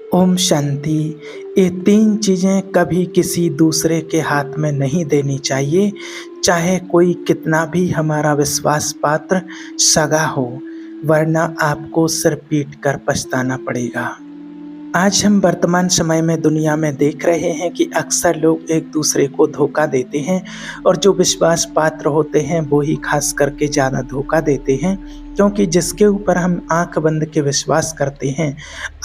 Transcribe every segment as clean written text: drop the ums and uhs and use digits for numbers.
ओम शांति। ये तीन चीज़ें कभी किसी दूसरे के हाथ में नहीं देनी चाहिए, चाहे कोई कितना भी हमारा विश्वास पात्र सगा हो, वरना आपको सिर पीट कर पछताना पड़ेगा। आज हम वर्तमान समय में दुनिया में देख रहे हैं कि अक्सर लोग एक दूसरे को धोखा देते हैं और जो विश्वास पात्र होते हैं वो ही खास करके ज़्यादा धोखा देते हैं, क्योंकि जिसके ऊपर हम आंख बंद के विश्वास करते हैं,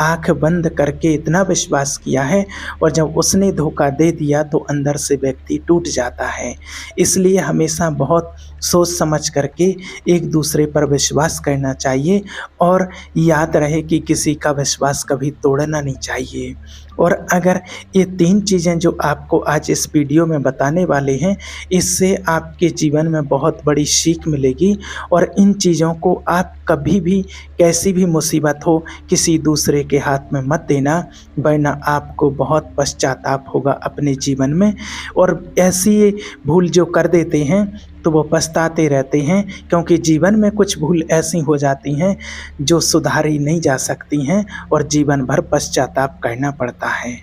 आंख बंद करके इतना विश्वास किया है और जब उसने धोखा दे दिया तो अंदर से व्यक्ति टूट जाता है। इसलिए हमेशा बहुत सोच समझ करके एक दूसरे पर विश्वास करना चाहिए और याद रहे कि किसी का विश्वास कभी तोड़ना नहीं चाहिए। और अगर ये तीन चीज़ें जो आपको आज इस वीडियो में बताने वाले हैं, इससे आपके जीवन में बहुत बड़ी सीख मिलेगी और इन चीज़ों को आप कभी भी कैसी भी मुसीबत हो किसी दूसरे के हाथ में मत देना, वरना आपको बहुत पश्चाताप होगा अपने जीवन में। और ऐसी ये भूल जो कर देते हैं तो वो पछताते रहते हैं, क्योंकि जीवन में कुछ भूल ऐसी हो जाती हैं जो सुधारी नहीं जा सकती हैं और जीवन भर पश्चाताप करना पड़ता है।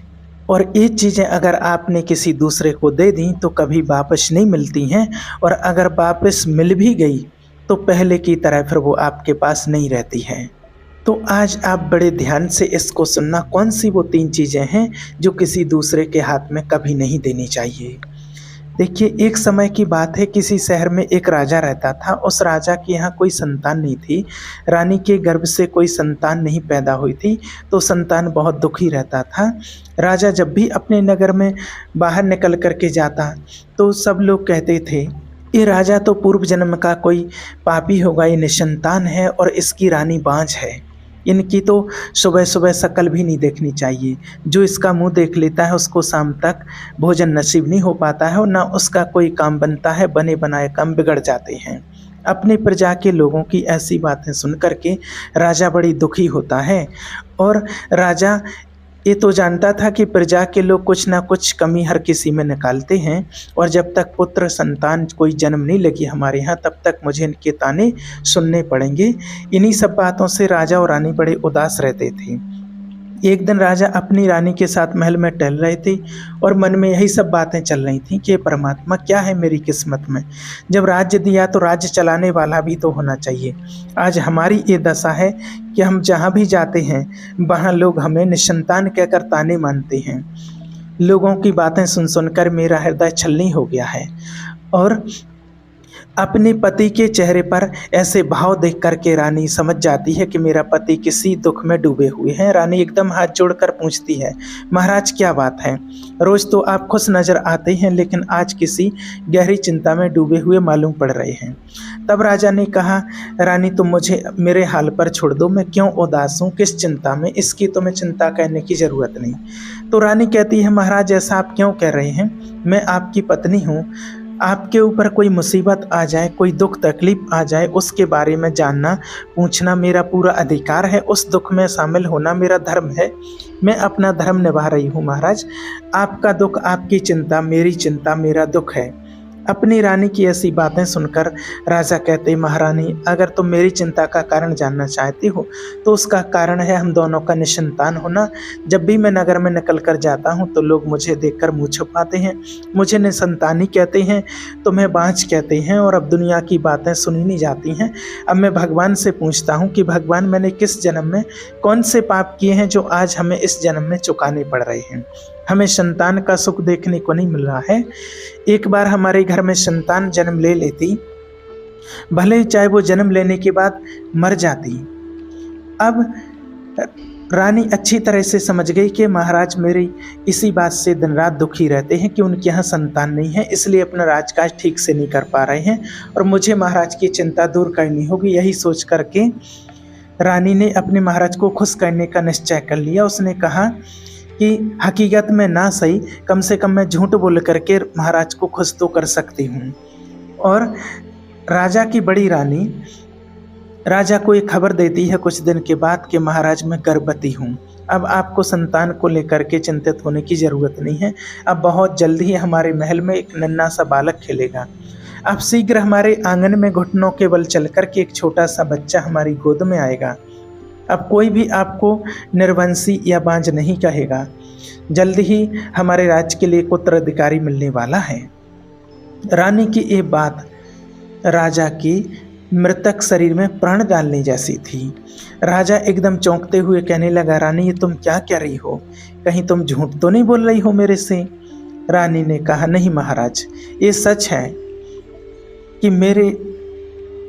और ये चीज़ें अगर आपने किसी दूसरे को दे दी तो कभी वापस नहीं मिलती हैं, और अगर वापस मिल भी गई तो पहले की तरह फिर वो आपके पास नहीं रहती है। तो आज आप बड़े ध्यान से इसको सुनना, कौन सी वो तीन चीज़ें हैं जो किसी दूसरे के हाथ में कभी नहीं देनी चाहिए। देखिए, एक समय की बात है, किसी शहर में एक राजा रहता था। उस राजा के यहाँ कोई संतान नहीं थी, रानी के गर्भ से कोई संतान नहीं पैदा हुई थी, तो संतान बहुत दुखी रहता था। राजा जब भी अपने नगर में बाहर निकल कर के जाता तो सब लोग कहते थे, ये राजा तो पूर्व जन्म का कोई पापी होगा, ये निसंतान है और इसकी रानी बांझ है, इनकी तो सुबह सुबह शक्ल भी नहीं देखनी चाहिए, जो इसका मुंह देख लेता है उसको शाम तक भोजन नसीब नहीं हो पाता है और ना उसका कोई काम बनता है, बने बनाए काम बिगड़ जाते हैं। अपनी प्रजा के लोगों की ऐसी बातें सुन करके राजा बड़ी दुखी होता है। और राजा ये तो जानता था कि प्रजा के लोग कुछ ना कुछ कमी हर किसी में निकालते हैं, और जब तक पुत्र संतान कोई जन्म नहीं लगी हमारे यहाँ तब तक मुझे इनके ताने सुनने पड़ेंगे। इन्हीं सब बातों से राजा और रानी बड़े उदास रहते थे। एक दिन राजा अपनी रानी के साथ महल में टहल रहे थे और मन में यही सब बातें चल रही थीं कि परमात्मा क्या है मेरी किस्मत में, जब राज्य दिया तो राज्य चलाने वाला भी तो होना चाहिए। आज हमारी ये दशा है कि हम जहाँ भी जाते हैं वहाँ लोग हमें निसंतान कहकर ताने मानते हैं। लोगों की बातें सुन सुनकर मेरा हृदय छलनी हो गया है। और अपने पति के चेहरे पर ऐसे भाव देख करके रानी समझ जाती है कि मेरा पति किसी दुख में डूबे हुए हैं। रानी एकदम हाथ जोड़कर पूछती है, महाराज क्या बात है, रोज तो आप खुश नजर आते हैं लेकिन आज किसी गहरी चिंता में डूबे हुए मालूम पड़ रहे हैं। तब राजा ने कहा, रानी तुम मुझे मेरे हाल पर छोड़ दो, मैं क्यों उदास हूँ, किस चिंता में, इसकी तुम्हें चिंता करने की ज़रूरत नहीं। तो रानी कहती है, महाराज ऐसा आप क्यों कह रहे हैं, मैं आपकी पत्नी हूँ, आपके ऊपर कोई मुसीबत आ जाए, कोई दुख तकलीफ आ जाए, उसके बारे में जानना पूछना मेरा पूरा अधिकार है, उस दुख में शामिल होना मेरा धर्म है, मैं अपना धर्म निभा रही हूँ महाराज। आपका दुख आपकी चिंता, मेरी चिंता मेरा दुख है। अपनी रानी की ऐसी बातें सुनकर राजा कहते, महारानी अगर तुम मेरी चिंता का कारण जानना चाहती हो तो उसका कारण है हम दोनों का निसंतान होना। जब भी मैं नगर में निकल कर जाता हूँ तो लोग मुझे देखकर मुँह छुपाते हैं, मुझे निसंतानी कहते हैं, तुम्हें बांझ कहते हैं, और अब दुनिया की बातें सुनी नहीं जाती हैं। अब मैं भगवान से पूछता हूँ कि भगवान मैंने किस जन्म में कौन से पाप किए हैं जो आज हमें इस जन्म में चुकाने पड़ रहे हैं। हमें संतान का सुख देखने को नहीं मिल रहा है। एक बार हमारे घर में संतान जन्म ले लेती, भले ही चाहे वो जन्म लेने के बाद मर जाती। अब रानी अच्छी तरह से समझ गई कि महाराज मेरी इसी बात से दिन रात दुखी रहते हैं कि उनके यहाँ संतान नहीं है, इसलिए अपना राजकाज ठीक से नहीं कर पा रहे हैं और मुझे महाराज की चिंता दूर करनी होगी। यही सोच करके रानी ने अपने महाराज को खुश करने का निश्चय कर लिया। उसने कहा कि हकीकत में ना सही, कम से कम मैं झूठ बोल करके महाराज को खुश तो कर सकती हूँ। और राजा की बड़ी रानी राजा को एक खबर देती है कुछ दिन के बाद कि महाराज मैं गर्भवती हूँ, अब आपको संतान को लेकर के चिंतित होने की ज़रूरत नहीं है, अब बहुत जल्दी ही हमारे महल में एक नन्हा सा बालक खेलेगा, अब शीघ्र हमारे आंगन में घुटनों के बल चल कर के एक छोटा सा बच्चा हमारी गोद में आएगा। अब कोई भी आपको निर्वंशी या बांझ नहीं कहेगा। जल्द ही हमारे राज्य के लिए एक उत्तराधिकारी मिलने वाला है। रानी की ये बात राजा की मृतक शरीर में प्राण डालने जैसी थी। राजा एकदम चौंकते हुए कहने लगा, रानी ये तुम क्या कह रही हो? कहीं तुम झूठ तो नहीं बोल रही हो मेरे से? रानी ने कहा, नहीं महाराज, ये सच है कि मेरे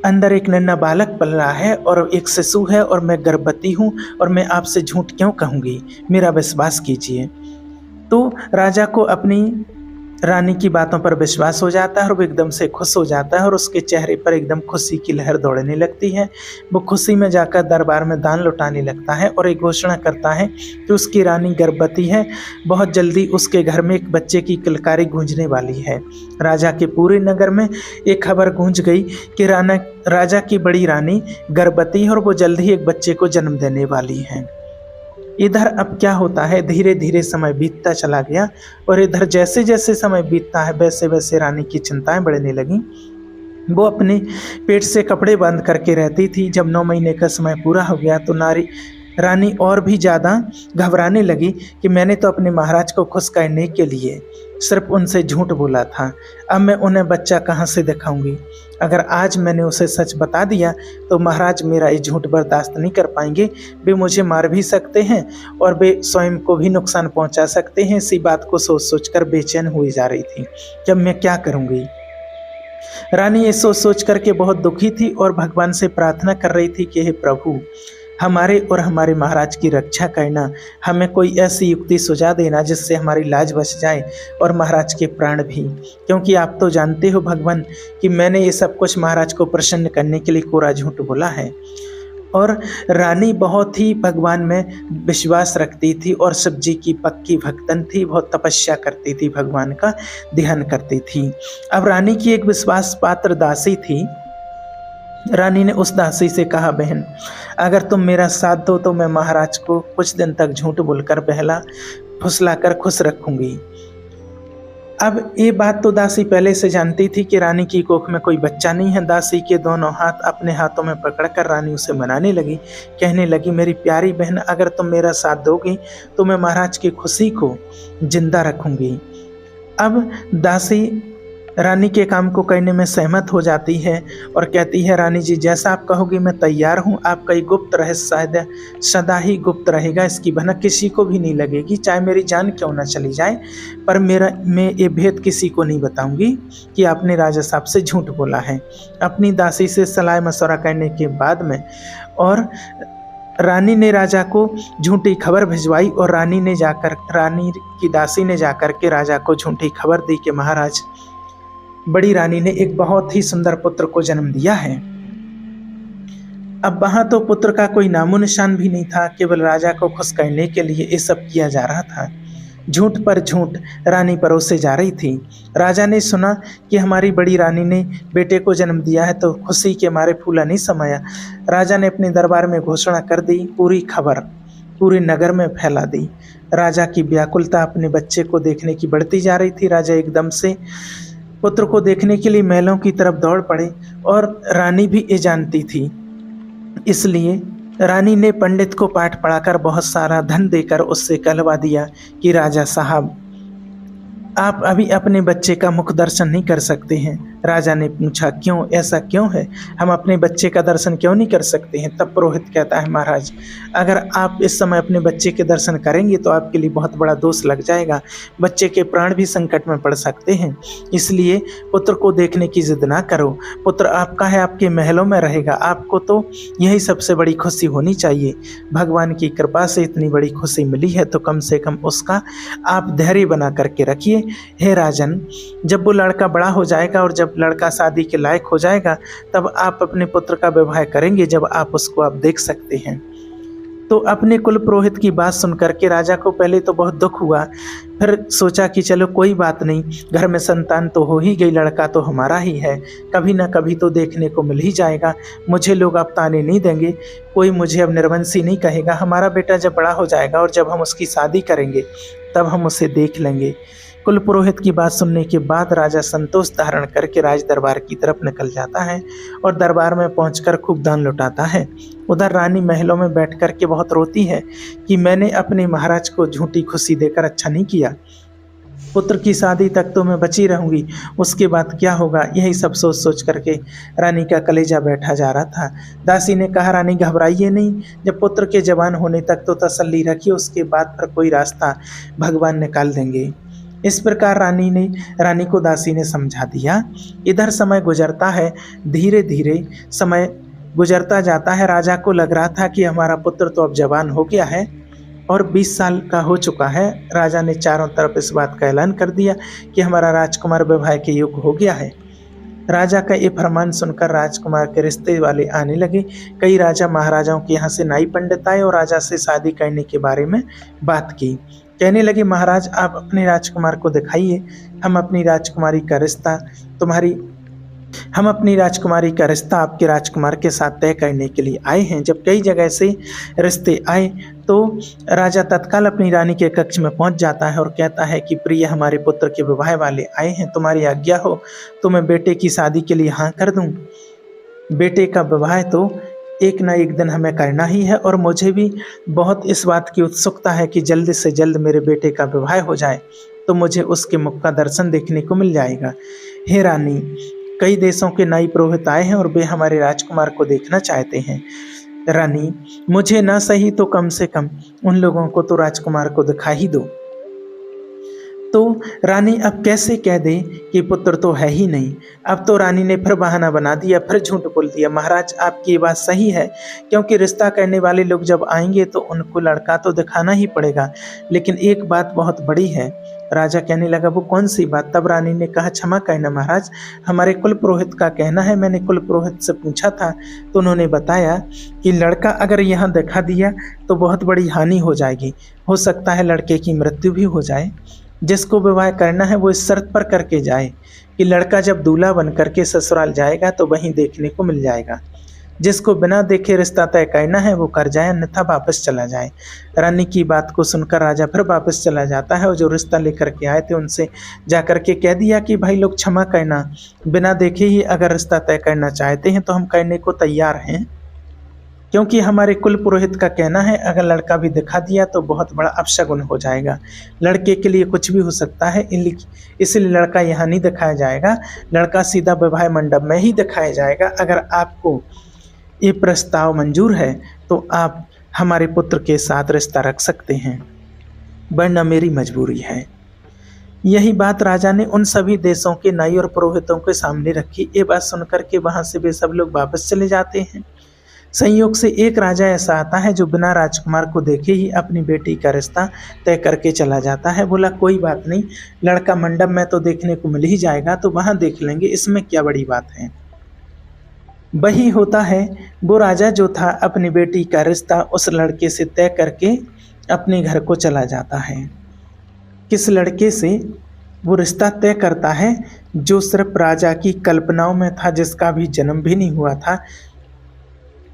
अंदर एक नन्हा बालक पल रहा है और एक शिशु है और मैं गर्भवती हूँ, और मैं आपसे झूठ क्यों कहूँगी? मेरा विश्वास कीजिए। तो राजा को अपनी रानी की बातों पर विश्वास हो जाता है और वो एकदम से खुश हो जाता है और उसके चेहरे पर एकदम खुशी की लहर दौड़ने लगती है। वो खुशी में जाकर दरबार में दान लौटाने लगता है और एक घोषणा करता है कि उसकी रानी गर्भवती है। बहुत जल्दी उसके घर में एक बच्चे की किलकारी गूंजने वाली है। राजा के पूरे नगर में एक खबर गूंज गई कि राजा की बड़ी रानी गर्भवती है और वो जल्द ही एक बच्चे को जन्म देने वाली है। इधर अब क्या होता है, धीरे धीरे समय बीतता चला गया और इधर जैसे जैसे समय बीतता है वैसे वैसे रानी की चिंताएं बढ़ने लगीं। वो अपने पेट से कपड़े बंद करके रहती थी। जब 9 महीने का समय पूरा हो गया तो रानी और भी ज़्यादा घबराने लगी कि मैंने तो अपने महाराज को खुश करने के लिए सिर्फ उनसे झूठ बोला था। अब मैं उन्हें बच्चा कहाँ से दिखाऊंगी? अगर आज मैंने उसे सच बता दिया तो महाराज मेरा ये झूठ बर्दाश्त नहीं कर पाएंगे। वे मुझे मार भी सकते हैं और वे स्वयं को भी नुकसान पहुंचा सकते हैं। इसी बात को सोच सोच कर बेचैन हुई जा रही थी कि अब मैं क्या करूंगी। रानी ये सोच सोच करके बहुत दुखी थी और भगवान से प्रार्थना कर रही थी कि हे प्रभु, हमारे और हमारे महाराज की रक्षा करना, हमें कोई ऐसी युक्ति सुझा देना जिससे हमारी लाज बच जाए और महाराज के प्राण भी। क्योंकि आप तो जानते हो भगवान कि मैंने ये सब कुछ महाराज को प्रसन्न करने के लिए कोरा झूठ बोला है। और रानी बहुत ही भगवान में विश्वास रखती थी और शिव जी की पक्की भक्तन थी। बहुत तपस्या करती थी, भगवान का ध्यान करती थी। अब रानी की एक विश्वास पात्र दासी थी। रानी ने उस दासी से कहा, बहन अगर तुम मेरा साथ दो तो मैं महाराज को कुछ दिन तक झूठ बोलकर बहला फुसलाकर खुश रखूंगी। अब ये बात तो दासी पहले से जानती थी कि रानी की कोख में कोई बच्चा नहीं है। दासी के दोनों हाथ अपने हाथों में पकड़कर रानी उसे मनाने लगी, कहने लगी, मेरी प्यारी बहन, अगर तुम मेरा साथ दोगी तो मैं महाराज की खुशी को जिंदा रखूंगी। अब दासी रानी के काम को करने में सहमत हो जाती है और कहती है, रानी जी जैसा आप कहोगी मैं तैयार हूँ। आपका ये गुप्त रहस्य सदा ही गुप्त रहेगा, इसकी भनक किसी को भी नहीं लगेगी, चाहे मेरी जान क्यों ना चली जाए। पर मैं ये भेद किसी को नहीं बताऊंगी कि आपने राजा साहब से झूठ बोला है। अपनी दासी से सलाह मशवरा करने के बाद में और रानी ने राजा को झूठी खबर भिजवाई और रानी की दासी ने जाकर के राजा को झूठी खबर दी कि महाराज, बड़ी रानी ने एक बहुत ही सुंदर पुत्र को जन्म दिया है। अब वहां तो पुत्र का कोई नामो निशान भी नहीं था, केवल राजा को खुश करने के लिए ये सब किया जा रहा था। झूठ पर झूठ रानी परोसे जा रही थी। राजा ने सुना कि हमारी बड़ी रानी ने बेटे को जन्म दिया है तो खुशी के मारे फूला नहीं समाया। राजा ने अपने दरबार में घोषणा कर दी, पूरी खबर पूरे नगर में फैला दी। राजा की व्याकुलता अपने बच्चे को देखने की बढ़ती जा रही थी। राजा एकदम से पुत्र को देखने के लिए महलों की तरफ दौड़ पड़े और रानी भी ये जानती थी। इसलिए रानी ने पंडित को पाठ पढ़ाकर बहुत सारा धन देकर उससे कहलवा दिया कि राजा साहब, आप अभी अपने बच्चे का मुख दर्शन नहीं कर सकते हैं। राजा ने पूछा, क्यों, ऐसा क्यों है? हम अपने बच्चे का दर्शन क्यों नहीं कर सकते हैं? तब पुरोहित कहता है, महाराज अगर आप इस समय अपने बच्चे के दर्शन करेंगे तो आपके लिए बहुत बड़ा दोष लग जाएगा, बच्चे के प्राण भी संकट में पड़ सकते हैं। इसलिए पुत्र को देखने की जिद ना करो। पुत्र आपका है, आपके महलों में रहेगा, आपको तो यही सबसे बड़ी खुशी होनी चाहिए। भगवान की कृपा से इतनी बड़ी खुशी मिली है तो कम से कम उसका आप धैर्य बना करके रखिए। हे राजन, जब वो लड़का बड़ा हो जाएगा और जब लड़का शादी के लायक हो जाएगा तब आप अपने पुत्र का विवाह करेंगे, जब आप उसको आप देख सकते हैं। तो अपने कुल पुरोहित की बात सुन करके राजा को पहले तो बहुत दुख हुआ फिर सोचा कि चलो कोई बात नहीं, घर में संतान तो हो ही गई, लड़का तो हमारा ही है, कभी ना कभी तो देखने को मिल ही जाएगा। मुझे लोग अब ताने नहीं देंगे, कोई मुझे अब निर्वंशी नहीं कहेगा। हमारा बेटा जब बड़ा हो जाएगा और जब हम उसकी शादी करेंगे तब हम उसे देख लेंगे। कुल पुरोहित की बात सुनने के बाद राजा संतोष धारण करके राज दरबार की तरफ निकल जाता है और दरबार में पहुंचकर खूब दान लुटाता है। उधर रानी महलों में बैठ कर के बहुत रोती है कि मैंने अपने महाराज को झूठी खुशी देकर अच्छा नहीं किया। पुत्र की शादी तक तो मैं बची रहूंगी, उसके बाद क्या होगा, यही सब सोच सोच करके रानी का कलेजा बैठा जा रहा था। दासी ने कहा, रानी घबराइए नहीं, जब पुत्र के जवान होने तक तो तसल्ली रखिए, उसके बाद पर कोई रास्ता भगवान निकाल देंगे। इस प्रकार रानी को दासी ने समझा दिया। इधर समय गुजरता है, धीरे धीरे समय गुजरता जाता है। राजा को लग रहा था कि हमारा पुत्र तो अब जवान हो गया है और 20 साल का हो चुका है। राजा ने चारों तरफ इस बात का ऐलान कर दिया कि हमारा राजकुमार विवाह के योग्य हो गया है। राजा का ये फरमान सुनकर राजकुमार के रिश्ते वाले आने लगे। कई राजा महाराजाओं के यहाँ से नाई पंडित आए और राजा से शादी करने के बारे में बात की। कहने लगे, महाराज आप अपने राजकुमार को दिखाइए, हम अपनी राजकुमारी का रिश्ता आपके राजकुमार के साथ तय करने के लिए आए हैं। जब कई जगह से रिश्ते आए तो राजा तत्काल अपनी रानी के कक्ष में पहुंच जाता है और कहता है कि प्रिय, हमारे पुत्र के विवाह वाले आए हैं, तुम्हारी आज्ञा हो तो मैं बेटे की शादी के लिए हाँ कर दूं। बेटे का विवाह तो एक ना एक दिन हमें करना ही है और मुझे भी बहुत इस बात की उत्सुकता है कि जल्द से जल्द मेरे बेटे का विवाह हो जाए तो मुझे उसके मुख का दर्शन देखने को मिल जाएगा। हे रानी, कई देशों के नाई पुरोहित आए हैं और वे हमारे राजकुमार को देखना चाहते हैं। रानी, मुझे ना सही तो कम से कम उन लोगों को तो राजकुमार को दिखा ही दो। तो रानी अब कैसे कह दे कि पुत्र तो है ही नहीं। अब तो रानी ने फिर बहाना बना दिया, फिर झूठ बोल दिया। महाराज आपकी ये बात सही है, क्योंकि रिश्ता करने वाले लोग जब आएंगे तो उनको लड़का तो दिखाना ही पड़ेगा, लेकिन एक बात बहुत बड़ी है। राजा कहने लगा, वो कौन सी बात? तब रानी ने कहा, क्षमा करना महाराज, हमारे कुल पुरोहित का कहना है, मैंने कुल पुरोहित से पूछा था तो उन्होंने बताया कि लड़का अगर यहाँ दिखा दिया तो बहुत बड़ी हानि हो जाएगी, हो सकता है लड़के की मृत्यु भी हो जाए। जिसको विवाह करना है वो इस शर्त पर करके जाए कि लड़का जब दूल्हा बन करके ससुराल जाएगा तो वहीं देखने को मिल जाएगा। जिसको बिना देखे रिश्ता तय करना है वो कर जाए, अन्यथा वापस चला जाए। रानी की बात को सुनकर राजा फिर वापस चला जाता है और जो रिश्ता लेकर के आए थे उनसे जा कर के कह दिया कि भाई लोग क्षमा करना, बिना देखे ही अगर रिश्ता तय करना चाहते हैं तो हम करने को तैयार हैं, क्योंकि हमारे कुल पुरोहित का कहना है अगर लड़का भी दिखा दिया तो बहुत बड़ा अपशगुन हो जाएगा, लड़के के लिए कुछ भी हो सकता है, इसलिए लड़का यहाँ नहीं दिखाया जाएगा, लड़का सीधा विवाह मंडप में ही दिखाया जाएगा। अगर आपको ये प्रस्ताव मंजूर है तो आप हमारे पुत्र के साथ रिश्ता रख सकते हैं, वरना मेरी मजबूरी है। यही बात राजा ने उन सभी देशों के नाई और पुरोहितों के सामने रखी। ये बात सुनकर के वहाँ से वे सब लोग वापस चले जाते हैं। संयोग से एक राजा ऐसा आता है जो बिना राजकुमार को देखे ही अपनी बेटी का रिश्ता तय करके चला जाता है। बोला, कोई बात नहीं, लड़का मंडप में तो देखने को मिल ही जाएगा, तो वहाँ देख लेंगे, इसमें क्या बड़ी बात है। वही होता है, वो राजा जो था अपनी बेटी का रिश्ता उस लड़के से तय करके अपने घर को चला जाता है। किस लड़के से वो रिश्ता तय करता है? जो सिर्फ राजा की कल्पनाओं में था, जिसका भी जन्म भी नहीं हुआ था।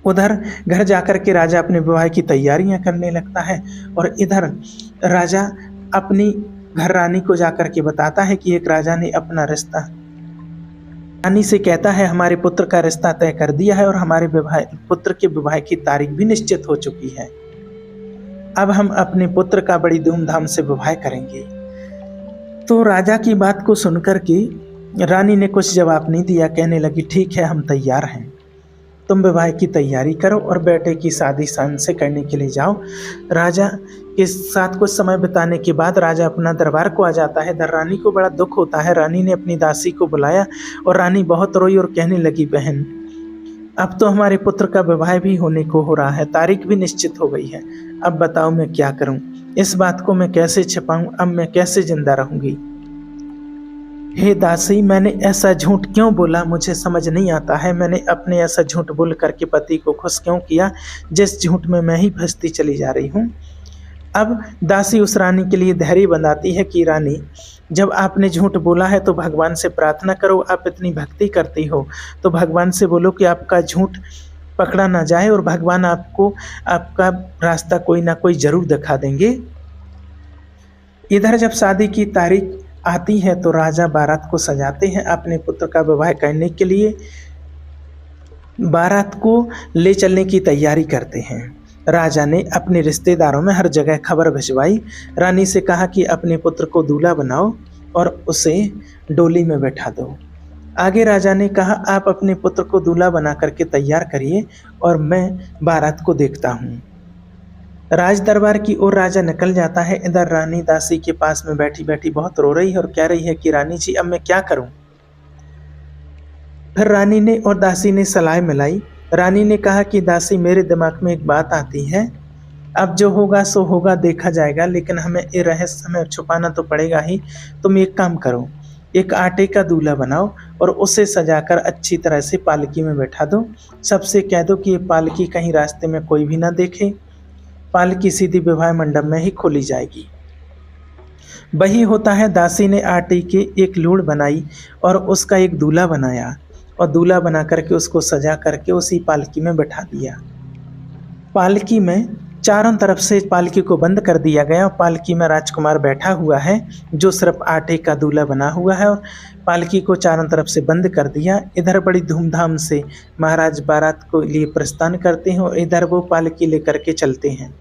उधर घर जाकर के राजा अपने विवाह की तैयारियां करने लगता है और इधर राजा अपनी घर रानी को जाकर के बताता है कि एक राजा ने अपना रिश्ता, रानी से कहता है हमारे पुत्र का रिश्ता तय कर दिया है और हमारे पुत्र के विवाह की तारीख भी निश्चित हो चुकी है। अब हम अपने पुत्र का बड़ी धूमधाम से विवाह करेंगे। तो राजा की बात को सुनकर के रानी ने कुछ जवाब नहीं दिया, कहने लगी, ठीक है, हम तैयार हैं, तुम विवाह की तैयारी करो और बेटे की शादी शान से करने के लिए जाओ। राजा के साथ कुछ समय बिताने के बाद राजा अपना दरबार को आ जाता है। रानी को बड़ा दुख होता है। रानी ने अपनी दासी को बुलाया और रानी बहुत रोई और कहने लगी, बहन, अब तो हमारे पुत्र का विवाह भी होने को हो रहा है, तारीख भी निश्चित हो गई है, अब बताओ मैं क्या करूं? इस बात को मैं कैसे छिपाऊं? अब मैं कैसे जिंदा रहूंगी? हे दासी, मैंने ऐसा झूठ क्यों बोला, मुझे समझ नहीं आता है। मैंने अपने ऐसा झूठ बोल करके पति को खुश क्यों किया, जिस झूठ में मैं ही फंसती चली जा रही हूँ। अब दासी उस रानी के लिए धैर्य बंधाती है कि रानी, जब आपने झूठ बोला है तो भगवान से प्रार्थना करो, आप इतनी भक्ति करती हो तो भगवान से बोलो कि आपका झूठ पकड़ा ना जाए और भगवान आपको आपका रास्ता कोई ना कोई ज़रूर दिखा देंगे। इधर जब शादी की तारीख आती है तो राजा बारात को सजाते हैं अपने पुत्र का विवाह करने के लिए। बारात को ले चलने की तैयारी करते हैं। राजा ने अपने रिश्तेदारों में हर जगह खबर भिजवाई। रानी से कहा कि अपने पुत्र को दूल्हा बनाओ और उसे डोली में बैठा दो। आगे राजा ने कहा, आप अपने पुत्र को दूल्हा बना करके तैयार करिए और मैं बारात को देखता हूँ। राज दरबार की ओर राजा निकल जाता है। इधर रानी दासी के पास में बैठी बैठी बहुत रो रही है और कह रही है कि रानी जी, अब मैं क्या करूं। फिर रानी ने और दासी ने सलाह मिलाई। रानी ने कहा कि दासी, मेरे दिमाग में एक बात आती है, अब जो होगा सो होगा, देखा जाएगा, लेकिन हमें ये रहस्य हमें छुपाना तो पड़ेगा ही। तुम एक काम करो, एक आटे का दूल्हा बनाओ और उसे सजाकर अच्छी तरह से पालकी में बैठा दो। सबसे कह दो कि ये पालकी कहीं रास्ते में कोई भी ना देखे। पालकी सीधी विवाह मंडप में ही खोली जाएगी। वही होता है। दासी ने आटे की एक लूड़ बनाई और उसका एक दूल्हा बनाया और दूल्हा बना करके उसको सजा करके उसी पालकी में बैठा दिया। पालकी में चारों तरफ से पालकी को बंद कर दिया गया और पालकी में राजकुमार बैठा हुआ है जो सिर्फ आटे का दूल्हा बना हुआ है, और पालकी को चारों तरफ से बंद कर दिया। इधर बड़ी धूमधाम से महाराज बारात को लिए प्रस्थान करते हैं और इधर वो पालकी लेकर के चलते हैं।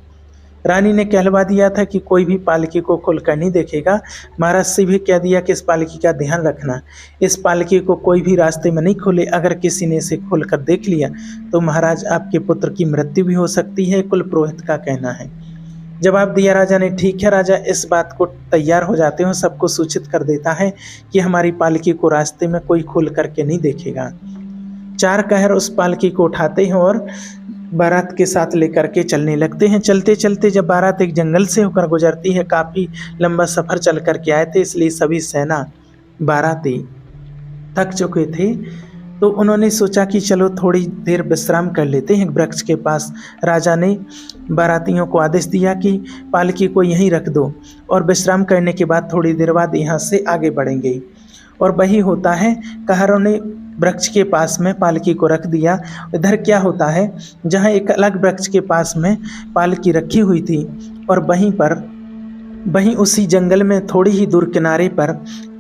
रानी ने कहलवा दिया था कि कोई भी पालकी को खोलकर नहीं देखेगा। महाराज से भी कह दिया कि इस पालकी का ध्यान रखना, इस पालकी को कोई भी रास्ते में नहीं खोले। अगर किसी ने इसे खोलकर देख लिया तो महाराज आपके पुत्र की मृत्यु भी हो सकती है, कुल पुरोहित का कहना है। जवाब दिया राजा ने। ठीक है। राजा इस बात को तैयार हो जाते हैं, सबको सूचित कर देता है कि हमारी पालकी को रास्ते में कोई खोल करके नहीं देखेगा। चार कहर उस पालकी को उठाते हैं और बारात के साथ लेकर के चलने लगते हैं। चलते चलते जब बारात एक जंगल से होकर गुजरती है, काफ़ी लंबा सफ़र चल कर के आए थे, इसलिए सभी सेना बाराती थक चुके थे, तो उन्होंने सोचा कि चलो थोड़ी देर विश्राम कर लेते हैं वृक्ष के पास। राजा ने बारातियों को आदेश दिया कि पालकी को यहीं रख दो और विश्राम करने के बाद थोड़ी देर बाद यहाँ से आगे बढ़ेंगे। और वही होता है। कहरों ने वृक्ष के पास में पालकी को रख दिया। इधर क्या होता है, जहाँ एक अलग वृक्ष के पास में पालकी रखी हुई थी और वहीं उसी जंगल में थोड़ी ही दूर किनारे पर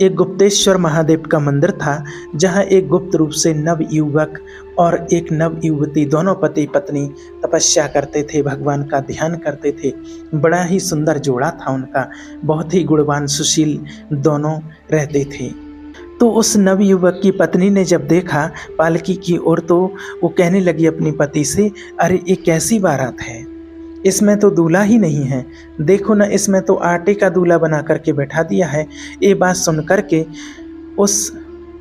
एक गुप्तेश्वर महादेव का मंदिर था, जहाँ एक गुप्त रूप से नव युवक और एक नव युवती दोनों पति पत्नी तपस्या करते थे, भगवान का ध्यान करते थे। बड़ा ही सुंदर जोड़ा था उनका, बहुत ही गुणवान सुशील दोनों रहते थे। तो उस नव युवक की पत्नी ने जब देखा पालकी की ओर तो वो कहने लगी अपनी पति से, अरे ये कैसी बारात है, इसमें तो दूल्हा ही नहीं है, देखो ना, इसमें तो आटे का दूल्हा बना करके बैठा दिया है। ये बात सुन करके उस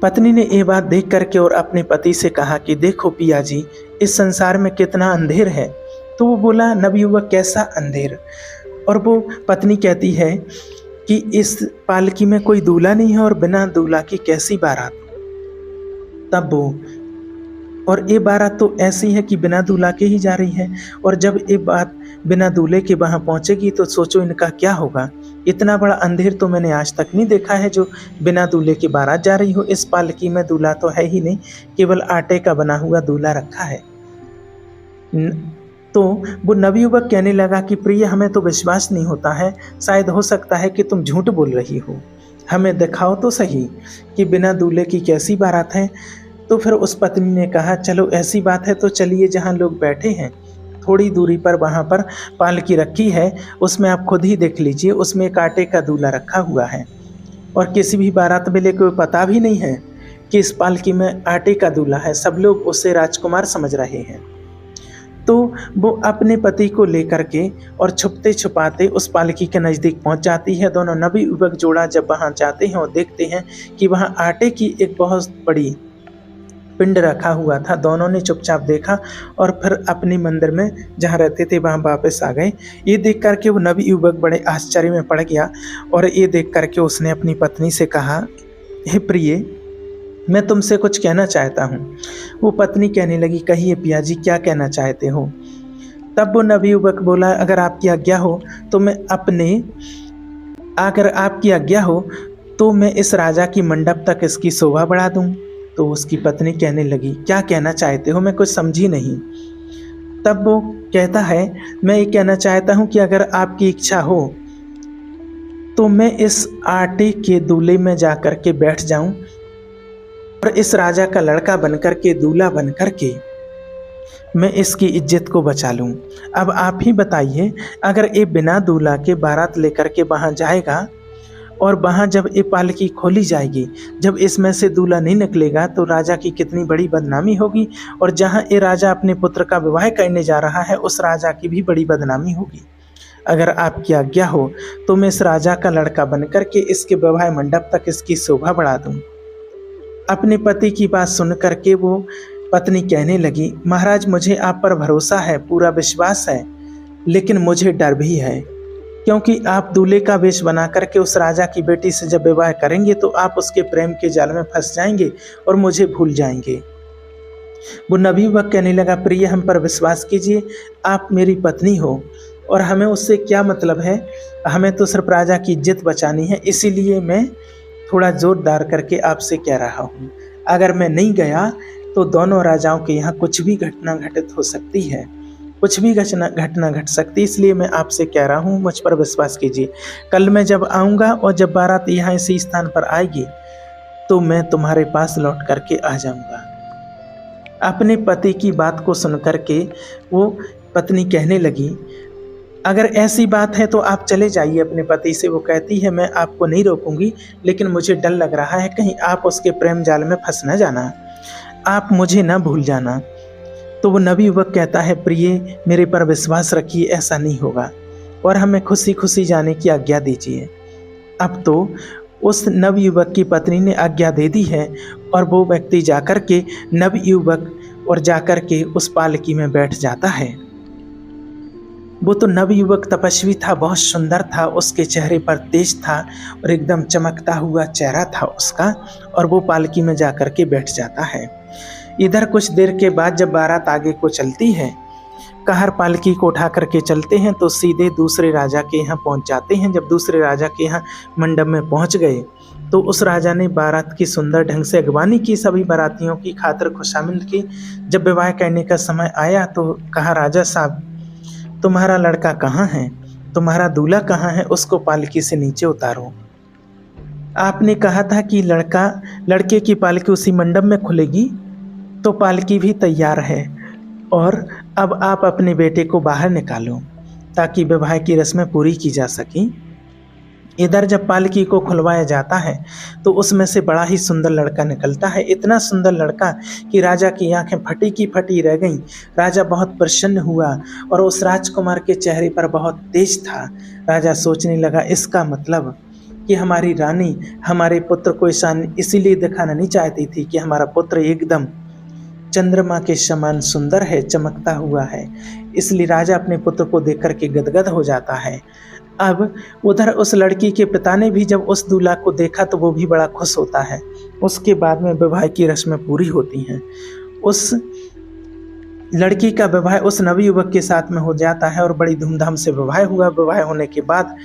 पत्नी ने ये बात देख करके और अपने पति से कहा कि देखो पिया जी, इस संसार में कितना अंधेर है। तो वो बोला, नवयुवक कैसा अंधेर। और वो पत्नी कहती है कि इस पालकी में कोई दूल्हा नहीं है और बिना दूल्हा की कैसी बारात। तब वो, और ये बारात तो ऐसी है कि बिना दूल्हा के ही जा रही है, और जब ये बात बिना दूल्हे के वहाँ पहुँचेगी तो सोचो इनका क्या होगा। इतना बड़ा अंधेर तो मैंने आज तक नहीं देखा है जो बिना दूल्हे की बारात जा रही हो। इस पालकी में दूल्हा तो है ही नहीं, केवल आटे का बना हुआ दूल्हा रखा है। तो वो नवयुवक कहने लगा कि प्रिय, हमें तो विश्वास नहीं होता है, शायद हो सकता है कि तुम झूठ बोल रही हो, हमें दिखाओ तो सही कि बिना दूल्हे की कैसी बारात है। तो फिर उस पत्नी ने कहा, चलो ऐसी बात है तो चलिए, जहाँ लोग बैठे हैं थोड़ी दूरी पर वहाँ पर पालकी रखी है, उसमें आप खुद ही देख लीजिए, उसमें एक आटे का दूल्हा रखा हुआ है और किसी भी बारात वाले को पता भी नहीं है कि इस पालकी में आटे का दूल्हा है, सब लोग उसे राजकुमार समझ रहे हैं। तो वो अपने पति को लेकर के और छुपते छुपाते उस पालकी के नज़दीक पहुंच जाती है। दोनों नवयुवक जोड़ा जब वहां जाते हैं और देखते हैं कि वहां आटे की एक बहुत बड़ी पिंड रखा हुआ था, दोनों ने चुपचाप देखा और फिर अपने मंदिर में जहाँ रहते थे वहाँ वापस आ गए। ये देख करके वो नवयुवक बड़े आश्चर्य में पड़ गया और ये देख करके उसने अपनी पत्नी से कहा, हे प्रिय, मैं तुमसे कुछ कहना चाहता हूँ। वो पत्नी कहने लगी, कहिए पिया जी, क्या कहना चाहते हो। तब वो नवयुवक बोला, अगर आपकी आज्ञा हो तो मैं इस राजा की मंडप तक इसकी शोभा बढ़ा दूं। तो उसकी पत्नी कहने लगी, क्या कहना चाहते हो, मैं कुछ समझी नहीं। तब वो कहता है, मैं ये कहना चाहता हूं कि अगर आपकी इच्छा हो तो मैं इस आटे के दूल्हे में जाकर के बैठ जाऊं और इस राजा का लड़का बनकर के, दूल्हा बनकर के मैं इसकी इज्जत को बचा लूं। अब आप ही बताइए, अगर ये बिना दूल्हा के बारात लेकर के वहां जाएगा और वहां जब ये पालकी खोली जाएगी, जब इसमें से दूल्हा नहीं निकलेगा तो राजा की कितनी बड़ी बदनामी होगी, और जहां ये राजा अपने पुत्र का विवाह करने जा रहा है उस राजा की भी बड़ी बदनामी होगी। अगर आपकी आज्ञा हो तो मैं इस राजा का लड़का बनकर के इसके विवाह मंडप तक इसकी शोभा बढ़ा दूं। अपने पति की बात सुन करके वो पत्नी कहने लगी, महाराज मुझे आप पर भरोसा है, पूरा विश्वास है, लेकिन मुझे डर भी है, क्योंकि आप दूल्हे का वेश बना करके उस राजा की बेटी से जब विवाह करेंगे तो आप उसके प्रेम के जाल में फंस जाएंगे और मुझे भूल जाएंगे। वो नवयुवक कहने लगा, प्रिय हम पर विश्वास कीजिए, आप मेरी पत्नी हो और हमें उससे क्या मतलब है, हमें तो सिर्फ राजा की इज्जत बचानी है, इसीलिए मैं थोड़ा जोरदार करके आपसे कह रहा हूँ। अगर मैं नहीं गया तो दोनों राजाओं के यहाँ कुछ भी घटना घटित हो सकती है, कुछ भी घटना घट सकती है, इसलिए मैं आपसे कह रहा हूँ, मुझ पर विश्वास कीजिए। कल मैं जब आऊँगा और जब बारात यहाँ इसी स्थान पर आएगी तो मैं तुम्हारे पास लौट करके आ जाऊँगा। अपने पति की बात को सुन करके वो पत्नी कहने लगी, अगर ऐसी बात है तो आप चले जाइए अपने पति से। वो कहती है, मैं आपको नहीं रोकूंगी, लेकिन मुझे डर लग रहा है कहीं आप उसके प्रेम जाल में फंस न जाना, आप मुझे न भूल जाना। तो वो नवयुवक कहता है, प्रिय मेरे पर विश्वास रखिए, ऐसा नहीं होगा और हमें खुशी खुशी जाने की आज्ञा दीजिए। अब तो उस नवयुवक की पत्नी ने आज्ञा दे दी है और वो व्यक्ति जाकर के नवयुवक और जाकर के उस पालकी में बैठ जाता है। वो तो नवयुवक तपस्वी था, बहुत सुंदर था, उसके चेहरे पर तेज था और एकदम चमकता हुआ चेहरा था उसका, और वो पालकी में जाकर के बैठ जाता है। इधर कुछ देर के बाद जब बारात आगे को चलती है, कहर पालकी को उठा करके चलते हैं तो सीधे दूसरे राजा के यहाँ पहुँच जाते हैं। जब दूसरे राजा के यहाँ मंडप में पहुँच गए तो उस राजा ने बारात की सुंदर ढंग से अगवानी की, सभी बारातियों की खातिर खुशामिल की। जब विवाह करने का समय आया तो कहा, राजा साहब तुम्हारा लड़का कहाँ है, तुम्हारा दूल्हा कहाँ है, उसको पालकी से नीचे उतारो। आपने कहा था कि लड़के की पालकी उसी मंडप में खुलेगी, तो पालकी भी तैयार है और अब आप अपने बेटे को बाहर निकालो ताकि विवाह की रस्में पूरी की जा सकें। इधर जब पालकी को खुलवाया जाता है तो उसमें से बड़ा ही सुंदर लड़का निकलता है, इतना सुंदर लड़का कि राजा की आंखें फटी की फटी रह गईं। राजा बहुत प्रसन्न हुआ और उस राजकुमार के चेहरे पर बहुत तेज था। राजा सोचने लगा, इसका मतलब कि हमारी रानी हमारे पुत्र को इसीलिए दिखाना नहीं चाहती थी कि हमारा पुत्र एकदम चंद्रमा के समान सुंदर है, चमकता हुआ है, इसलिए राजा अपने पुत्र को देख करके गदगद हो जाता है। अब उधर उस लड़की के पिता ने भी जब उस दूल्हा को देखा तो वो भी बड़ा खुश होता है। उसके बाद में विवाह की रस्में पूरी होती हैं। उस लड़की का विवाह उस नवयुवक के साथ में हो जाता है और बड़ी धूमधाम से विवाह हुआ। विवाह होने के बाद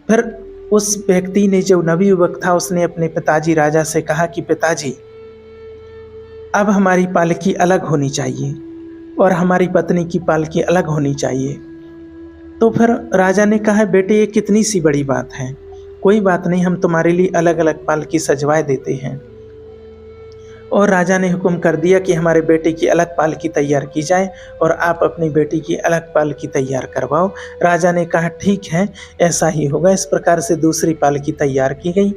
फिर उस व्यक्ति ने, जो नवयुवक था, उसने अपने पिताजी राजा से कहा कि पिताजी अब हमारी पालकी अलग होनी चाहिए और हमारी पत्नी की पालकी अलग होनी चाहिए। तो फिर राजा ने कहा, बेटे ये कितनी सी बड़ी बात है, कोई बात नहीं, हम तुम्हारे लिए अलग अलग पालकी सजवाए देते हैं। और राजा ने हुक्म कर दिया कि हमारे बेटे की अलग पालकी तैयार की जाए और आप अपनी बेटी की अलग पालकी तैयार करवाओ। राजा ने कहा, ठीक है, ऐसा ही होगा। इस प्रकार से दूसरी पालकी तैयार की गई।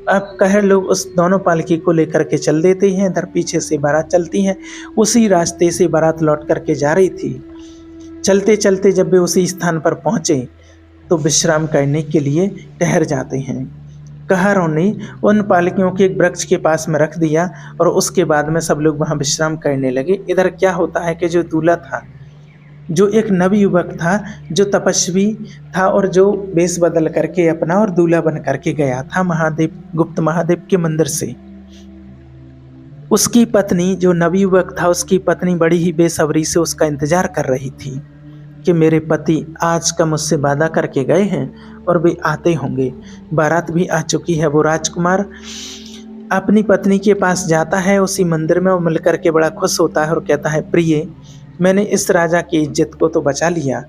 अब कहर लोग उस दोनों पालकी को लेकर के चल देते हैं। इधर पीछे से बारात चलती है। उसी रास्ते से बारात लौट करके जा रही थी। चलते चलते जब वे उसी स्थान पर पहुँचे तो विश्राम करने के लिए ठहर जाते हैं। कहरों ने उन पालकियों के एक वृक्ष के पास में रख दिया और उसके बाद में सब लोग वहाँ विश्राम करने लगे। इधर क्या होता है कि जो दूल्हा था, जो एक नवयुवक था, जो तपस्वी था और जो वेश बदल करके अपना और दूल्हा बन करके गया था गुप्त महादेव के मंदिर से, उसकी पत्नी, जो नवयुवक था, उसकी पत्नी बड़ी ही बेसब्री से उसका इंतजार कर रही थी कि मेरे पति आज का मुझसे वादा करके गए हैं और वे आते होंगे। बारात भी आ चुकी है। वो राजकुमार अपनी पत्नी के पास जाता है उसी मंदिर में और मिल करके बड़ा खुश होता है और कहता है, प्रिय, मैंने इस राजा की इज्जत को तो बचा लिया,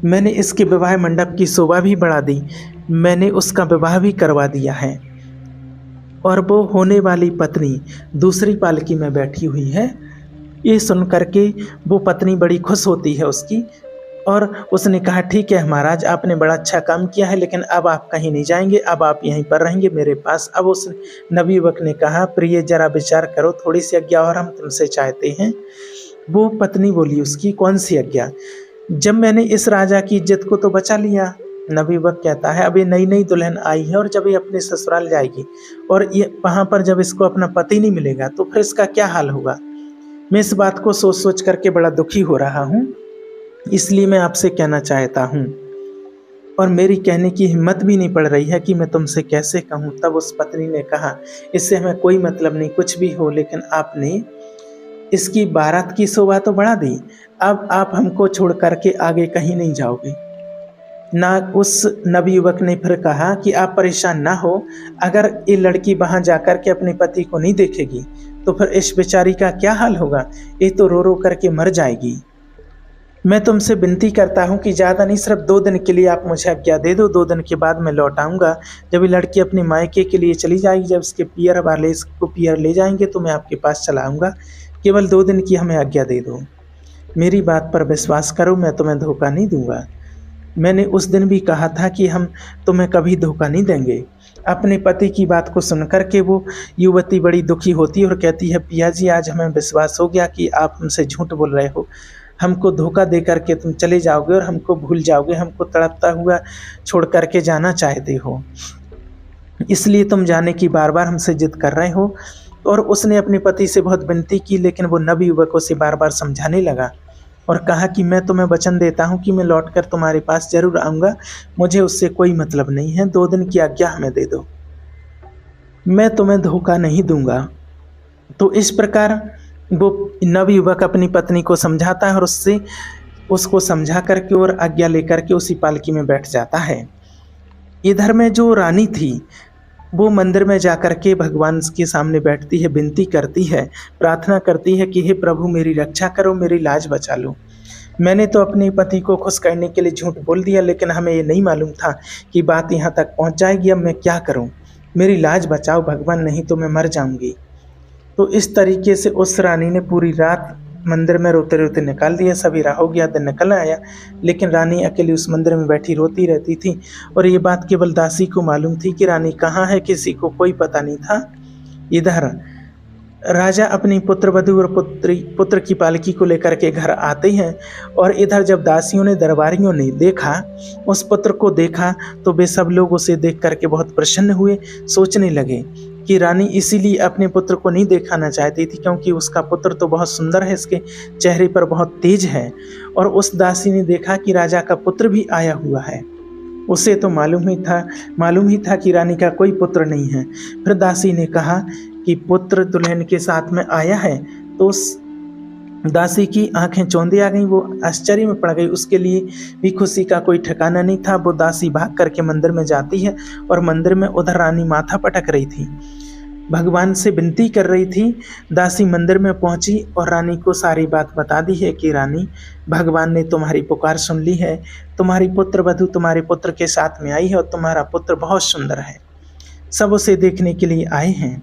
मैंने इसके विवाह मंडप की शोभा भी बढ़ा दी, मैंने उसका विवाह भी करवा दिया है। और वो होने वाली पत्नी दूसरी पालकी में बैठी हुई है। ये सुन करके वो पत्नी बड़ी खुश होती है उसकी, और उसने कहा, ठीक है महाराज, आपने बड़ा अच्छा काम किया है, लेकिन अब आप कहीं नहीं जाएंगे, अब आप यहीं पर रहेंगे मेरे पास। अब उस नवयुवक ने कहा, प्रिय जरा विचार करो, थोड़ी सी आज्ञा और हम तुमसे चाहते हैं। वो पत्नी बोली उसकी, कौन सी आज्ञा? जब मैंने इस राजा की इज्जत को तो बचा लिया। नवयुवक कहता है, अब ये नई नई दुल्हन आई है और जब ये अपने ससुराल जाएगी और ये वहाँ पर जब इसको अपना पति नहीं मिलेगा तो फिर इसका क्या हाल होगा। मैं इस बात को सोच सोच करके बड़ा दुखी हो रहा हूँ, इसलिए मैं आपसे कहना चाहता हूँ, और मेरी कहने की हिम्मत भी नहीं पड़ रही है कि मैं तुमसे कैसे कहूँ। तब उस पत्नी ने कहा, इससे हमें कोई मतलब नहीं, कुछ भी हो, लेकिन आपने इसकी बारात की शोभा तो बढ़ा दी, अब आप हमको छोड़ करके आगे कहीं नहीं जाओगे ना। उस नवयुवक ने फिर कहा कि आप परेशान ना हो, अगर ये लड़की वहाँ जाकर के अपने पति को नहीं देखेगी तो फिर इस बेचारी का क्या हाल होगा, ये तो रो रो करके मर जाएगी। मैं तुमसे विनती करता हूँ कि ज़्यादा नहीं, सिर्फ 2 दिन के लिए आप मुझे आज्ञा दे दो, 2 दिन के बाद मैं लौट आऊँगा। जब ये लड़की अपने मायके के लिए चली जाएगी, जब इसके पियर वाले इसको पियर ले जाएंगे तो मैं आपके पास चला आऊँगा। केवल 2 दिन की हमें आज्ञा दे दो, मेरी बात पर विश्वास करो, मैं तुम्हें धोखा नहीं दूंगा। मैंने उस दिन भी कहा था कि हम तुम्हें कभी धोखा नहीं देंगे। अपने पति की बात को सुनकर के वो युवती बड़ी दुखी होती है और कहती है, पिया जी, आज हमें विश्वास हो गया कि आप हमसे झूठ बोल रहे हो, हमको धोखा दे करके तुम चले जाओगे और हमको भूल जाओगे, हमको तड़पता हुआ छोड़ करके जाना चाहते हो, इसलिए तुम जाने की बार बार हमसे जिद कर रहे हो। और उसने अपने पति से बहुत विनती की, लेकिन वो नवयुवक उसे बार बार समझाने लगा और कहा कि मैं तुम्हें वचन देता हूँ कि मैं लौटकर तुम्हारे पास जरूर आऊँगा, मुझे उससे कोई मतलब नहीं है, 2 दिन की आज्ञा हमें दे दो, मैं तुम्हें धोखा नहीं दूंगा। तो इस प्रकार वो नवयुवक अपनी पत्नी को समझाता है और उसको समझा करके और आज्ञा लेकर के उसी पालकी में बैठ जाता है। इधर में जो रानी थी वो मंदिर में जाकर के भगवान के सामने बैठती है, विनती करती है, प्रार्थना करती है कि हे प्रभु, मेरी रक्षा करो, मेरी लाज बचा लो। मैंने तो अपने पति को खुश करने के लिए झूठ बोल दिया, लेकिन हमें ये नहीं मालूम था कि बात यहाँ तक पहुँच जाएगी। अब मैं क्या करूँ, मेरी लाज बचाओ भगवान, नहीं तो मैं मर जाऊँगी। तो इस तरीके से उस रानी ने पूरी रात मंदिर में रोते रोते निकाल दिया। सवेरा हो गया, दिन निकल आया, लेकिन रानी अकेली उस मंदिर में बैठी रोती रहती थी। और ये बात केवल दासी को मालूम थी कि रानी कहाँ है, किसी को कोई पता नहीं था। इधर राजा अपनी पुत्रवधू और पुत्र की पालकी को लेकर के घर आते हैं, और इधर जब दासियों ने, दरबारियों ने देखा, उस पुत्र को देखा, तो वे सब लोग उसे देख करके बहुत प्रसन्न हुए। सोचने लगे कि रानी इसीलिए अपने पुत्र को नहीं दिखाना चाहती थी क्योंकि उसका पुत्र तो बहुत सुंदर है, इसके चेहरे पर बहुत तेज है। और उस दासी ने देखा कि राजा का पुत्र भी आया हुआ है, उसे तो मालूम ही था कि रानी का कोई पुत्र नहीं है। फिर दासी ने कहा कि पुत्र दुल्हन के साथ में आया है। तो उस दासी की आंखें चौंधी आ गईं, वो आश्चर्य में पड़ गई, उसके लिए भी खुशी का कोई ठिकाना नहीं था। वो दासी भाग करके मंदिर में जाती है और मंदिर में उधर रानी माथा पटक रही थी, भगवान से विनती कर रही थी। दासी मंदिर में पहुंची और रानी को सारी बात बता दी है कि रानी, भगवान ने तुम्हारी पुकार सुन ली है, तुम्हारी पुत्र वधू तुम्हारे पुत्र के साथ में आई है और तुम्हारा पुत्र बहुत सुंदर है, सब उसे देखने के लिए आए हैं।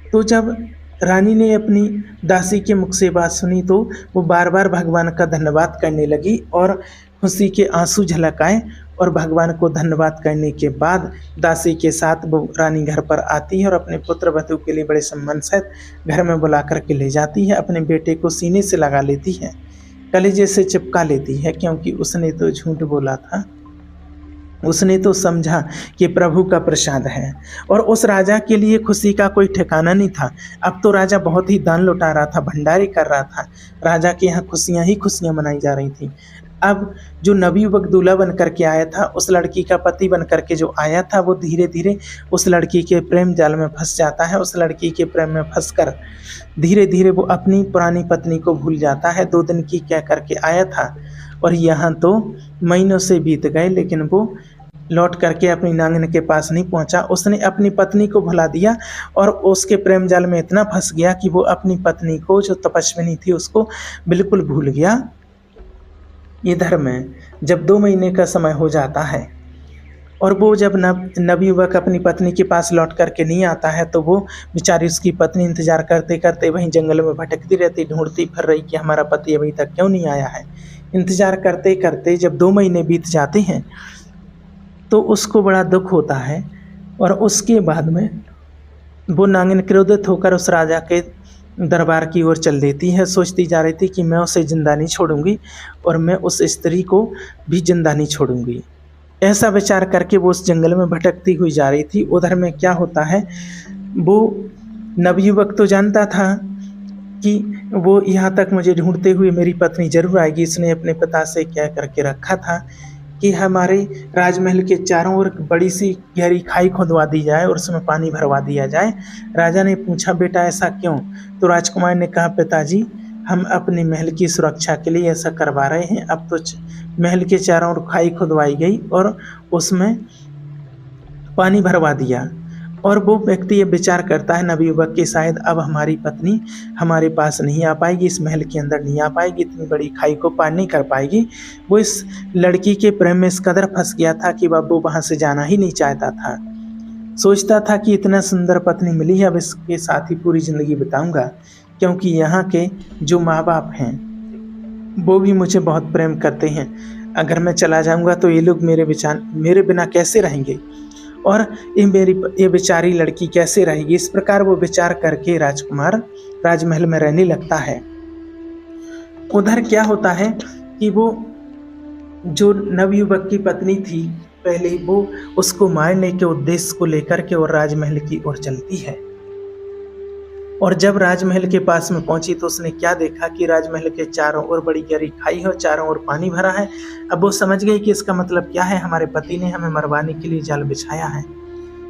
तो जब रानी ने अपनी दासी के मुख से बात सुनी तो वो बार बार भगवान का धन्यवाद करने लगी और खुशी के आंसू झलक आए। और भगवान को धन्यवाद करने के बाद दासी के साथ वो रानी घर पर आती है और अपने पुत्र वधू के लिए बड़े सम्मान सहित घर में बुला कर के ले जाती है। अपने बेटे को सीने से लगा लेती है, कलेजे से चिपका लेती है, क्योंकि उसने तो झूठ बोला था, उसने तो समझा कि प्रभु का प्रसाद है। और उस राजा के लिए खुशी का कोई ठिकाना नहीं था। अब तो राजा बहुत ही दान लुटा रहा था, भंडारे कर रहा था, राजा के यहाँ खुशियाँ ही खुशियाँ मनाई जा रही थी। अब जो नवयुवक दूल्हा बन करके आया था, उस लड़की का पति बन करके जो आया था, वो धीरे धीरे उस लड़की के प्रेम जाल में फंस जाता है। उस लड़की के प्रेम में फंसकर धीरे धीरे वो अपनी पुरानी पत्नी को भूल जाता है। 2 दिन की कह करके आया था और यहाँ तो महीनों से बीत गए लेकिन वो लौट करके अपनी नागिन के पास नहीं पहुंचा। उसने अपनी पत्नी को भुला दिया और उसके प्रेम जाल में इतना फंस गया कि वो अपनी पत्नी को, जो तपस्विनी थी, उसको बिल्कुल भूल गया। इधर में जब 2 महीने का समय हो जाता है और वो जब नवयुवक अपनी पत्नी के पास लौट करके नहीं आता है तो वो बेचारी उसकी पत्नी इंतजार करते करते वहीं जंगल में भटकती रहती, ढूंढती फिर रही कि हमारा पति अभी तक क्यों नहीं आया है। इंतजार करते करते जब 2 महीने बीत जाते हैं तो उसको बड़ा दुख होता है और उसके बाद में वो नागिन क्रोधित होकर उस राजा के दरबार की ओर चल देती है। सोचती जा रही थी कि मैं उसे जिंदा नहीं छोड़ूंगी और मैं उस स्त्री को भी जिंदा नहीं छोड़ूंगी। ऐसा विचार करके वो उस जंगल में भटकती हुई जा रही थी। उधर में क्या होता है, वो नवयुवक तो जानता था कि वो यहाँ तक मुझे ढूंढते हुए मेरी पत्नी जरूर आएगी। इसने अपने पिता से क्या करके रखा था कि हमारे राजमहल के चारों ओर बड़ी सी गहरी खाई खुदवा दी जाए और उसमें पानी भरवा दिया जाए। राजा ने पूछा, बेटा ऐसा क्यों? तो राजकुमार ने कहा, पिताजी हम अपने महल की सुरक्षा के लिए ऐसा करवा रहे हैं। अब तो महल के चारों ओर खाई खुदवाई गई और उसमें पानी भरवा दिया। और वो व्यक्ति ये विचार करता है नवयुवक कि शायद अब हमारी पत्नी हमारे पास नहीं आ पाएगी, इस महल के अंदर नहीं आ पाएगी, इतनी बड़ी खाई को पार नहीं कर पाएगी। वो इस लड़की के प्रेम में इस कदर फंस गया था कि वो वहाँ से जाना ही नहीं चाहता था। सोचता था कि इतना सुंदर पत्नी मिली है, अब इसके साथ ही पूरी ज़िंदगी बिताऊंगा, क्योंकि यहाँ के जो माँ बाप हैं वो भी मुझे बहुत प्रेम करते हैं। अगर मैं चला जाऊंगा तो ये लोग मेरे बिना कैसे रहेंगे और ये बेचारी लड़की कैसे रहेगी। इस प्रकार वो विचार करके राजकुमार राजमहल में रहने लगता है। उधर क्या होता है कि वो जो नवयुवक की पत्नी थी, पहले वो उसको मारने के उद्देश्य को लेकर के और राजमहल की ओर चलती है। और जब राजमहल के पास में पहुंची तो उसने क्या देखा कि राजमहल के चारों ओर बड़ी गहरी खाई है और चारों ओर पानी भरा है। अब वो समझ गई कि इसका मतलब क्या है, हमारे पति ने हमें मरवाने के लिए जाल बिछाया है।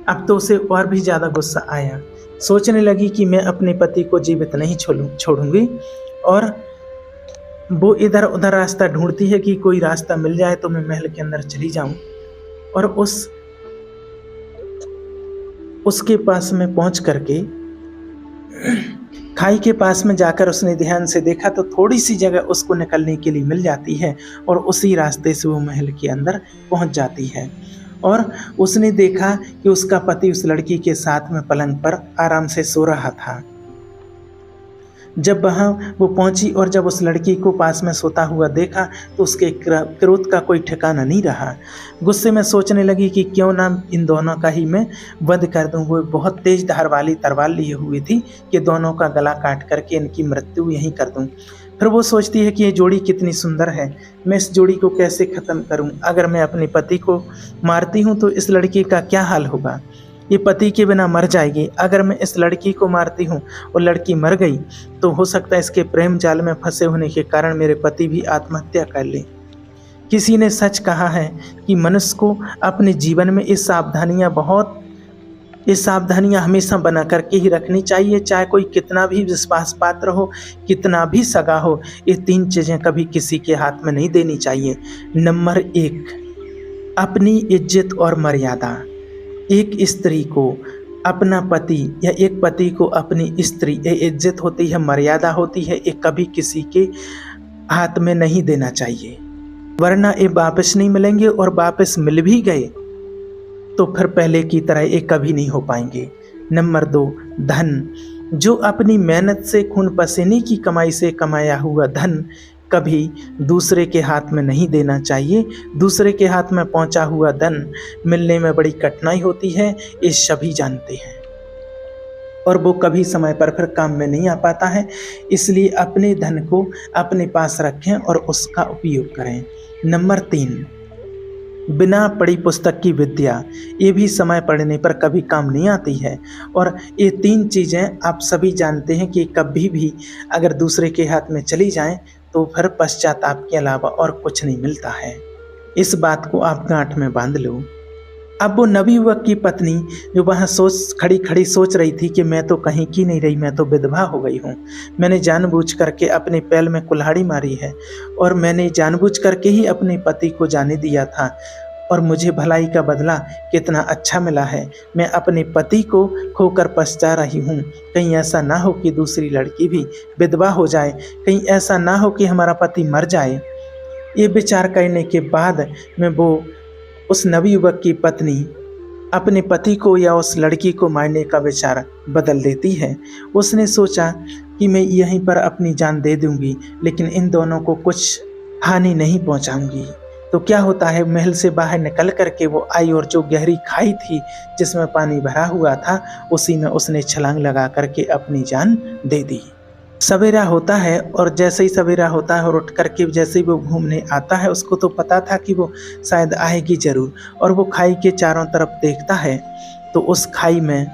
अब तो उसे और भी ज़्यादा गुस्सा आया। सोचने लगी कि मैं अपने पति को जीवित नहीं छोड़ूंगी और वो इधर उधर रास्ता ढूंढती है कि कोई रास्ता मिल जाए तो मैं महल के अंदर चली जाऊं। और उसके पास में पहुंच करके खाई के पास में जाकर उसने ध्यान से देखा तो थोड़ी सी जगह उसको निकलने के लिए मिल जाती है और उसी रास्ते से वो महल के अंदर पहुंच जाती है। और उसने देखा कि उसका पति उस लड़की के साथ में पलंग पर आराम से सो रहा था। जब वहाँ वो पहुंची और जब उस लड़की को पास में सोता हुआ देखा तो उसके क्रोध का कोई ठिकाना नहीं रहा। गुस्से में सोचने लगी कि क्यों ना इन दोनों का ही मैं वध कर दूं। वो बहुत तेज धार वाली तलवार लिए हुई थी कि दोनों का गला काट करके इनकी मृत्यु यहीं कर दूं। फिर वो सोचती है कि ये जोड़ी कितनी सुंदर है, मैं इस जोड़ी को कैसे ख़त्म करूं। अगर मैं अपने पति को मारती हूं तो इस लड़की का क्या हाल होगा, ये पति के बिना मर जाएगी। अगर मैं इस लड़की को मारती हूँ और लड़की मर गई तो हो सकता है इसके प्रेम जाल में फंसे होने के कारण मेरे पति भी आत्महत्या कर लें। किसी ने सच कहा है कि मनुष्य को अपने जीवन में ये सावधानियां हमेशा बना करके ही रखनी चाहिए। चाहे कोई कितना भी विश्वास पात्र हो, कितना भी सगा हो, ये 3 चीज़ें कभी किसी के हाथ में नहीं देनी चाहिए। नंबर 1, अपनी इज्जत और मर्यादा। एक स्त्री को अपना पति या एक पति को अपनी स्त्री, ये इज्जत होती है, मर्यादा होती है, ये कभी किसी के हाथ में नहीं देना चाहिए, वरना ये वापस नहीं मिलेंगे और वापस मिल भी गए तो फिर पहले की तरह ये कभी नहीं हो पाएंगे। नंबर 2, धन। जो अपनी मेहनत से, खून पसीने की कमाई से कमाया हुआ धन कभी दूसरे के हाथ में नहीं देना चाहिए। दूसरे के हाथ में पहुंचा हुआ धन मिलने में बड़ी कठिनाई होती है, ये सभी जानते हैं, और वो कभी समय पर फिर काम में नहीं आ पाता है। इसलिए अपने धन को अपने पास रखें और उसका उपयोग करें। नंबर 3, बिना पढ़ी पुस्तक की विद्या। ये भी समय पढ़ने पर कभी काम नहीं आती है। और ये 3 चीज़ें आप सभी जानते हैं कि कभी भी अगर दूसरे के हाथ में चली जाएं तो फिर पश्चाताप के अलावा और कुछ नहीं मिलता है। इस बात को आप गांठ में बांध लो। अब वो नवयुवक की पत्नी जो वहाँ खड़ी खड़ी सोच रही थी कि मैं तो कहीं की नहीं रही, मैं तो विधवा हो गई हूँ। मैंने जानबूझ करके अपने पैर में कुल्हाड़ी मारी है और मैंने जानबूझ करके ही अपने पति को जाने दिया था और मुझे भलाई का बदला कितना अच्छा मिला है। मैं अपने पति को खोकर पछता रही हूँ। कहीं ऐसा ना हो कि दूसरी लड़की भी विधवा हो जाए, कहीं ऐसा ना हो कि हमारा पति मर जाए। ये विचार करने के बाद मैं वो उस नवयुवक की पत्नी अपने पति को या उस लड़की को मारने का विचार बदल देती है। उसने सोचा कि मैं यहीं पर अपनी जान दे दूंगी, लेकिन इन दोनों को कुछ हानि नहीं पहुंचाऊंगी। तो क्या होता है, महल से बाहर निकल करके वो आई और जो गहरी खाई थी जिसमें पानी भरा हुआ था, उसी में उसने छलांग लगा करके अपनी जान दे दी। सवेरा होता है और जैसे ही सवेरा होता है और उठ करके जैसे ही वो घूमने आता है, उसको तो पता था कि वो शायद आएगी ज़रूर, और वो खाई के चारों तरफ देखता है तो उस खाई में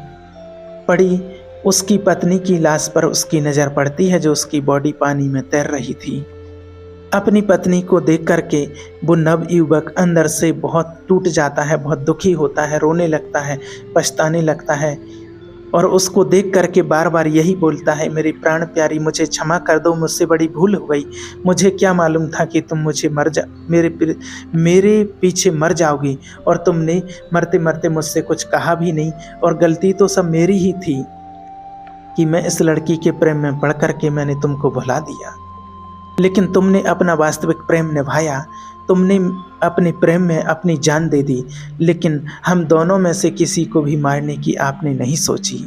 पड़ी उसकी पत्नी की लाश पर उसकी नज़र पड़ती है, जो उसकी बॉडी पानी में तैर रही थी। अपनी पत्नी को देख करके वो नवयुवक अंदर से बहुत टूट जाता है, बहुत दुखी होता है, रोने लगता है, पछताने लगता है और उसको देख करके बार बार यही बोलता है, मेरी प्राण प्यारी मुझे क्षमा कर दो, मुझसे बड़ी भूल हो गई। मुझे क्या मालूम था कि तुम मुझे मेरे पीछे मर जाओगी, और तुमने मरते मरते मुझसे कुछ कहा भी नहीं, और गलती तो सब मेरी ही थी कि मैं इस लड़की के प्रेम में पड़ करके मैंने तुमको भुला दिया। लेकिन तुमने अपना वास्तविक प्रेम निभाया, तुमने अपने प्रेम में अपनी जान दे दी, लेकिन हम दोनों में से किसी को भी मारने की आपने नहीं सोची।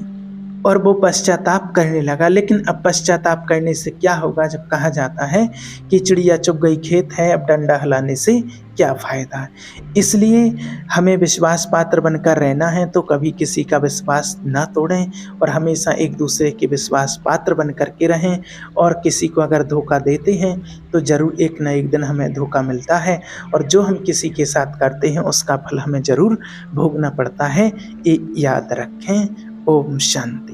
और वो पश्चाताप करने लगा। लेकिन अब पश्चाताप करने से क्या होगा, जब कहा जाता है कि चिड़िया चुग गई खेत है, अब डंडा हिलाने से क्या फ़ायदा। इसलिए हमें विश्वास पात्र बनकर रहना है, तो कभी किसी का विश्वास ना तोड़ें और हमेशा एक दूसरे के विश्वास पात्र बन कर के रहें। और किसी को अगर धोखा देते हैं तो ज़रूर एक न एक दिन हमें धोखा मिलता है, और जो हम किसी के साथ करते हैं उसका फल हमें ज़रूर भोगना पड़ता है। ये याद रखें। ओम शांति।